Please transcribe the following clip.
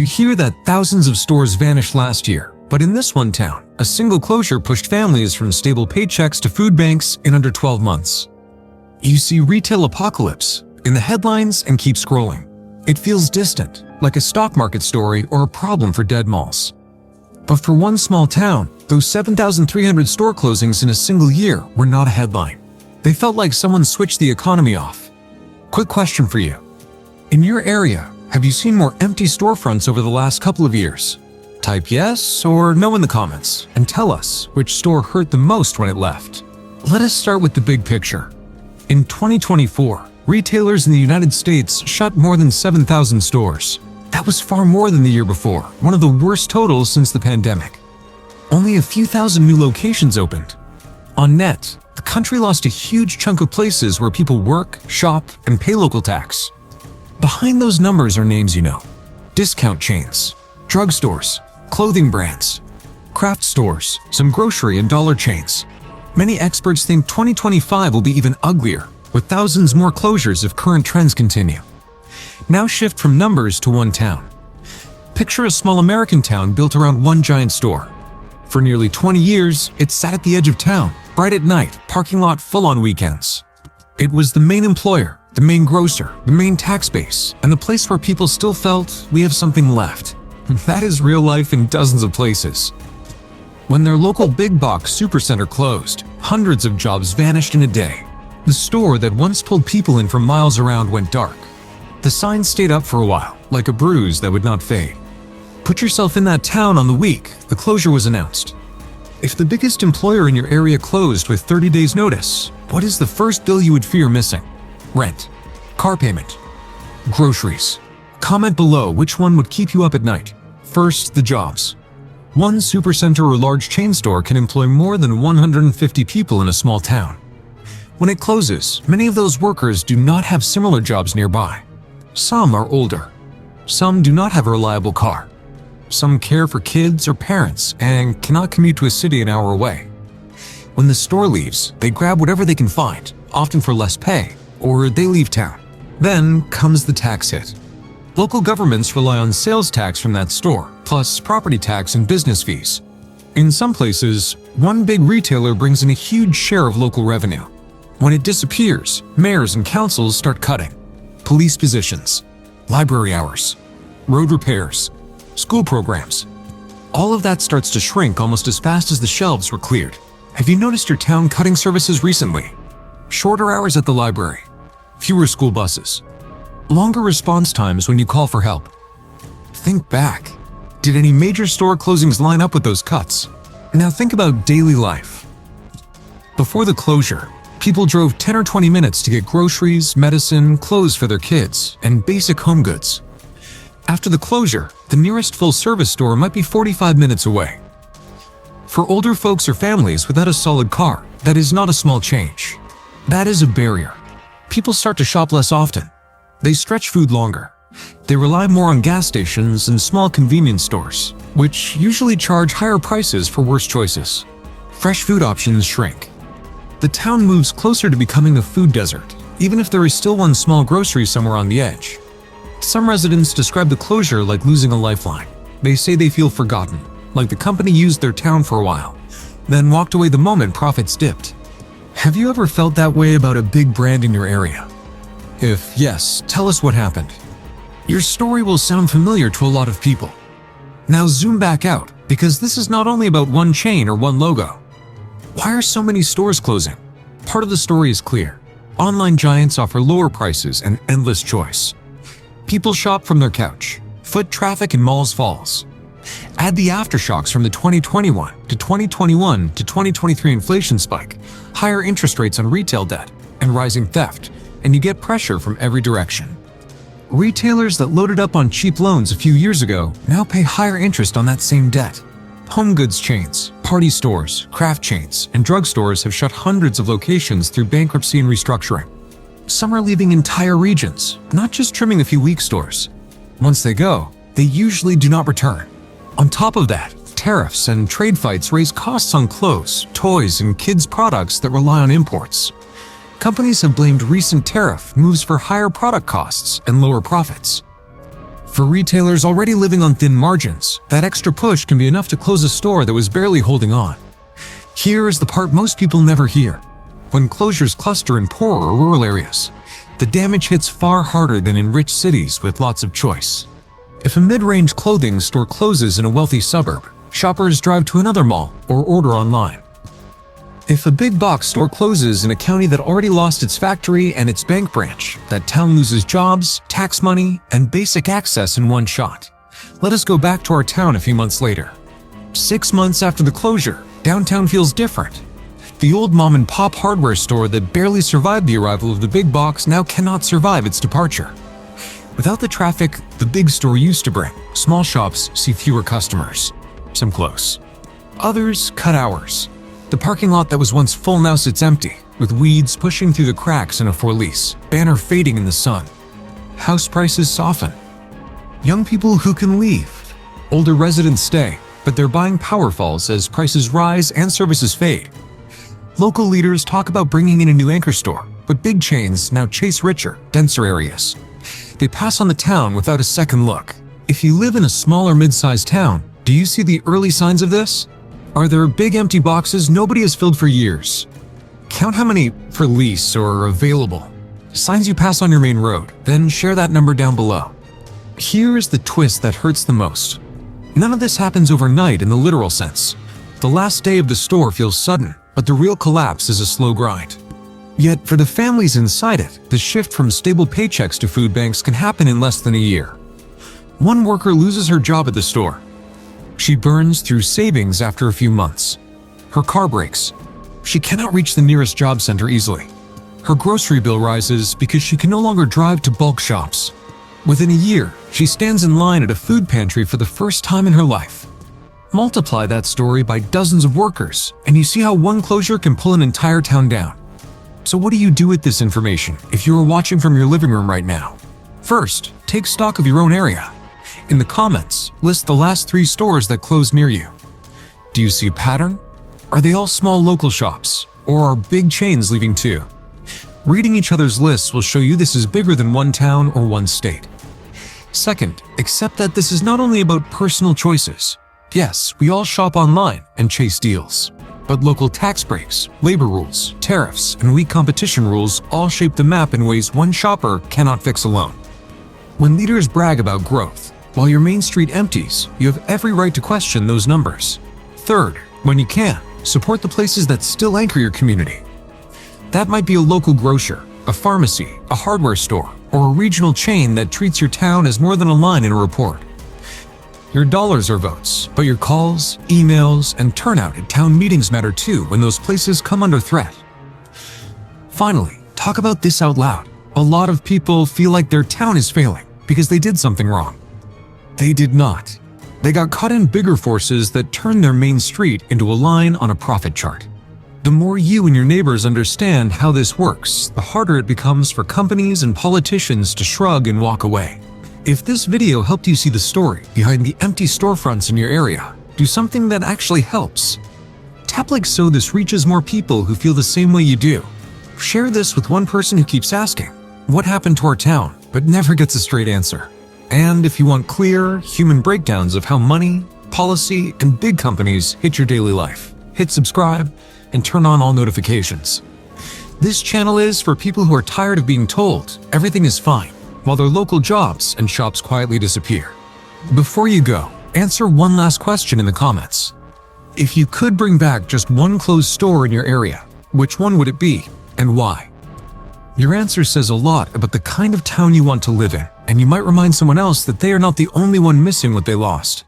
You hear that thousands of stores vanished last year, but in this one town, a single closure pushed families from stable paychecks to food banks in under 12 months. You see retail apocalypse in the headlines and keep scrolling. It feels distant, like a stock market story or a problem for dead malls. But for one small town, those 7,300 store closings in a single year were not a headline. They felt like someone switched the economy off. Quick question for you. In your area, have you seen more empty storefronts over the last couple of years? Type yes or no in the comments and tell us which store hurt the most when it left. Let us start with the big picture. In 2024, retailers in the United States shut more than 7,000 stores. That was far more than the year before, one of the worst totals since the pandemic. Only a few thousand new locations opened. On net, the country lost a huge chunk of places where people work, shop, and pay local tax. Behind those numbers are names you know. Discount chains, drugstores, clothing brands, craft stores, some grocery and dollar chains. Many experts think 2025 will be even uglier, with thousands more closures if current trends continue. Now shift from numbers to one town. Picture a small American town built around one giant store. For nearly 20 years, it sat at the edge of town, bright at night, parking lot full on weekends. It was the main employer, the main grocer, the main tax base, and the place where people still felt we have something left. That is real life in dozens of places. When their local big box supercenter closed, hundreds of jobs vanished in a day. The store that once pulled people in from miles around went dark. The sign stayed up for a while, like a bruise that would not fade. Put yourself in that town on the week the closure was announced. If the biggest employer in your area closed with 30 days notice, what is the first bill you would fear missing? Rent, car payment, groceries. Comment below which one would keep you up at night. First, the jobs. One supercenter or large chain store can employ more than 150 people in a small town. When it closes, many of those workers do not have similar jobs nearby. Some are older. Some do not have a reliable car. Some care for kids or parents and cannot commute to a city an hour away. When the store leaves, they grab whatever they can find, often for less pay, or they leave town. Then comes the tax hit. Local governments rely on sales tax from that store, plus property tax and business fees. In some places, one big retailer brings in a huge share of local revenue. When it disappears, mayors and councils start cutting. Police positions, library hours, road repairs, school programs. All of that starts to shrink almost as fast as the shelves were cleared. Have you noticed your town cutting services recently? Shorter hours at the library, fewer school buses, longer response times when you call for help. Think back. Did any major store closings line up with those cuts? Now think about daily life. Before the closure, people drove 10 or 20 minutes to get groceries, medicine, clothes for their kids, and basic home goods. After the closure, the nearest full-service store might be 45 minutes away. For older folks or families without a solid car, that is not a small change. That is a barrier. People start to shop less often. They stretch food longer. They rely more on gas stations and small convenience stores, which usually charge higher prices for worse choices. Fresh food options shrink. The town moves closer to becoming a food desert, even if there is still one small grocery somewhere on the edge. Some residents describe the closure like losing a lifeline. They say they feel forgotten, like the company used their town for a while, then walked away the moment profits dipped. Have you ever felt that way about a big brand in your area? If yes, tell us what happened. Your story will sound familiar to a lot of people. Now zoom back out, because this is not only about one chain or one logo. Why are so many stores closing? Part of the story is clear. Online giants offer lower prices and endless choice. People shop from their couch. Foot traffic in malls falls. Add the aftershocks from the 2021 to 2023 inflation spike, higher interest rates on retail debt, and rising theft, and you get pressure from every direction. Retailers that loaded up on cheap loans a few years ago now pay higher interest on that same debt. Home goods chains, party stores, craft chains, and drugstores have shut hundreds of locations through bankruptcy and restructuring. Some are leaving entire regions, not just trimming a few weak stores. Once they go, they usually do not return. On top of that, tariffs and trade fights raise costs on clothes, toys, and kids' products that rely on imports. Companies have blamed recent tariff moves for higher product costs and lower profits. For retailers already living on thin margins, that extra push can be enough to close a store that was barely holding on. Here is the part most people never hear. When closures cluster in poorer or rural areas, the damage hits far harder than in rich cities with lots of choice. If a mid-range clothing store closes in a wealthy suburb, shoppers drive to another mall or order online. If a big box store closes in a county that already lost its factory and its bank branch, that town loses jobs, tax money, and basic access in one shot. Let us go back to our town a few months later. 6 months after the closure, downtown feels different. The old mom-and-pop hardware store that barely survived the arrival of the big box now cannot survive its departure. Without the traffic the big store used to bring, small shops see fewer customers. Some close. Others cut hours. The parking lot that was once full now sits empty, with weeds pushing through the cracks in a for-lease, banner fading in the sun. House prices soften. Young people who can leave. Older residents stay, but their buying power falls as prices rise and services fade. Local leaders talk about bringing in a new anchor store, but big chains now chase richer, denser areas. They pass on the town without a second look. If you live in a small or mid-sized town, do you see the early signs of this? Are there big empty boxes nobody has filled for years? Count how many for lease or are available. Signs you pass on your main road, then share that number down below. Here is the twist that hurts the most. None of this happens overnight in the literal sense. The last day of the store feels sudden, but the real collapse is a slow grind. Yet, for the families inside it, the shift from stable paychecks to food banks can happen in less than a year. One worker loses her job at the store. She burns through savings after a few months. Her car breaks. She cannot reach the nearest job center easily. Her grocery bill rises because she can no longer drive to bulk shops. Within a year, she stands in line at a food pantry for the first time in her life. Multiply that story by dozens of workers, and you see how one closure can pull an entire town down. So what do you do with this information if you are watching from your living room right now? First, take stock of your own area. In the comments, list the last 3 stores that closed near you. Do you see a pattern? Are they all small local shops, or are big chains leaving too? Reading each other's lists will show you this is bigger than one town or one state. Second, accept that this is not only about personal choices. Yes, we all shop online and chase deals. But local tax breaks, labor rules, tariffs, and weak competition rules all shape the map in ways one shopper cannot fix alone. When leaders brag about growth, while your main street empties, you have every right to question those numbers. Third, when you can, support the places that still anchor your community. That might be a local grocer, a pharmacy, a hardware store, or a regional chain that treats your town as more than a line in a report. Your dollars are votes, but your calls, emails, and turnout at town meetings matter too when those places come under threat. Finally, talk about this out loud. A lot of people feel like their town is failing because they did something wrong. They did not. They got caught in bigger forces that turned their main street into a line on a profit chart. The more you and your neighbors understand how this works, the harder it becomes for companies and politicians to shrug and walk away. If this video helped you see the story behind the empty storefronts in your area, do something that actually helps. Tap like so this reaches more people who feel the same way you do. Share this with one person who keeps asking, what happened to our town, but never gets a straight answer. And if you want clear, human breakdowns of how money, policy, and big companies hit your daily life, hit subscribe and turn on all notifications. This channel is for people who are tired of being told everything is fine, while their local jobs and shops quietly disappear. Before you go, answer one last question in the comments. If you could bring back just one closed store in your area, which one would it be and why? Your answer says a lot about the kind of town you want to live in, and you might remind someone else that they are not the only one missing what they lost.